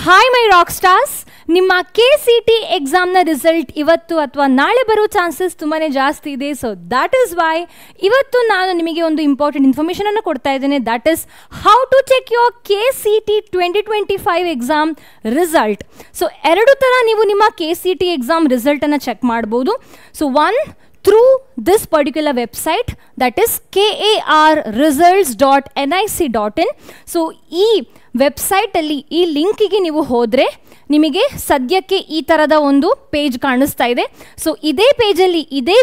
Hi my rock stars, ನಿಮ್ಮ KCT ಎಕ್ಸಾಮ್ನ result ಇವತ್ತು ಅಥವಾ ನಾಳೆ ಬರೋ ಚಾನ್ಸಸ್ ತುಂಬಾ ಜಾಸ್ತಿ ಇದೆ. ಸೊ ದ್ಯಾಟ್ ಈಸ್ ವೈ ಇವತ್ತು ನಾನು ನಿಮಗೆ ಒಂದು ಇಂಪಾರ್ಟೆಂಟ್ ಇನ್ಫಾರ್ಮೇಷನ್ ಅನ್ನು ಕೊಡ್ತಾ ಇದ್ದೇನೆ. That is how to check your KCT 2025 exam result. So ಎರಡು ಥರ ನೀವು ನಿಮ್ಮ KCT ಎಕ್ಸಾಮ್ ರಿಸಲ್ಟನ್ನು ಚೆಕ್ ಮಾಡ್ಬೋದು. So one, through this particular website, that is karresults.nic.in. So ಈ ವೆಬ್ಸೈಟಲ್ಲಿ ಈ ಲಿಂಕಿಗೆ ನೀವು ಹೋದರೆ ನಿಮಗೆ ಸದ್ಯಕ್ಕೆ ಈ ಥರದ ಒಂದು ಪೇಜ್ ಕಾಣಿಸ್ತಾ ಇದೆ. ಸೊ ಇದೇ ಪೇಜಲ್ಲಿ ಇದೇ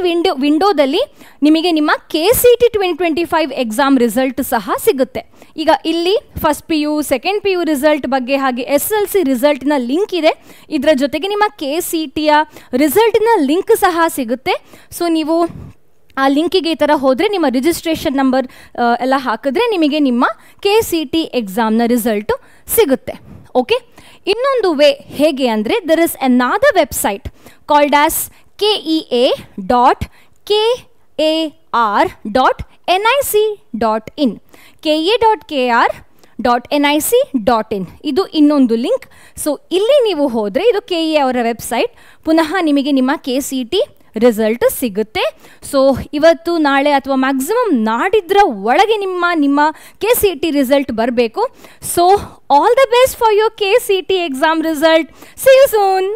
ವಿಂಡೋದಲ್ಲಿ ನಿಮಗೆ ನಿಮ್ಮ KCT 2025 ಎಕ್ಸಾಮ್ ರಿಸಲ್ಟ್ ಸಹ ಸಿಗುತ್ತೆ. ಈಗ ಇಲ್ಲಿ first PU, second PU result ಬಗ್ಗೆ ಹಾಗೆ SLC ರಿಸಲ್ಟ್ನ ಲಿಂಕ್ ಇದೆ. ಇದರ ಜೊತೆಗೆ ನಿಮ್ಮ KCTಯ ರಿಸಲ್ಟ್ನ ಲಿಂಕ್ ಸಹ ಸಿಗುತ್ತೆ. ಸೊ ನೀವು ಆ ಲಿಂಕಿಗೆ ಈ ಥರ ಹೋದರೆ ನಿಮ್ಮ ರಿಜಿಸ್ಟ್ರೇಷನ್ ನಂಬರ್ ಎಲ್ಲ ಹಾಕಿದ್ರೆ ನಿಮಗೆ ನಿಮ್ಮ KCT ಎಕ್ಸಾಮ್ನ ರಿಸಲ್ಟು ಸಿಗುತ್ತೆ. ಓಕೆ, ಇನ್ನೊಂದು ವೇ ಹೇಗೆ ಅಂದರೆ there is another website called as kea.kar.nic.in. kea.kr.nic.in ಇದು ಇನ್ನೊಂದು ಲಿಂಕ್. ಸೊ ಇಲ್ಲಿ ನೀವು ಹೋದರೆ ಇದು KE ಅವರ ವೆಬ್ಸೈಟ್. ಪುನಃ ನಿಮಗೆ ನಿಮ್ಮ KCT ರಿಸಲ್ಟ್ ಸಿಗುತ್ತೆ. ಸೊ ಇವತ್ತು ನಾಳೆ ಅಥವಾ ಮ್ಯಾಕ್ಸಿಮಮ್ ನಾಡಿದ್ರ ಒಳಗೆ ನಿಮ್ಮ KCT ರಿಸಲ್ಟ್ ಬರಬೇಕು. So all the best for your KCT exam result. See you soon.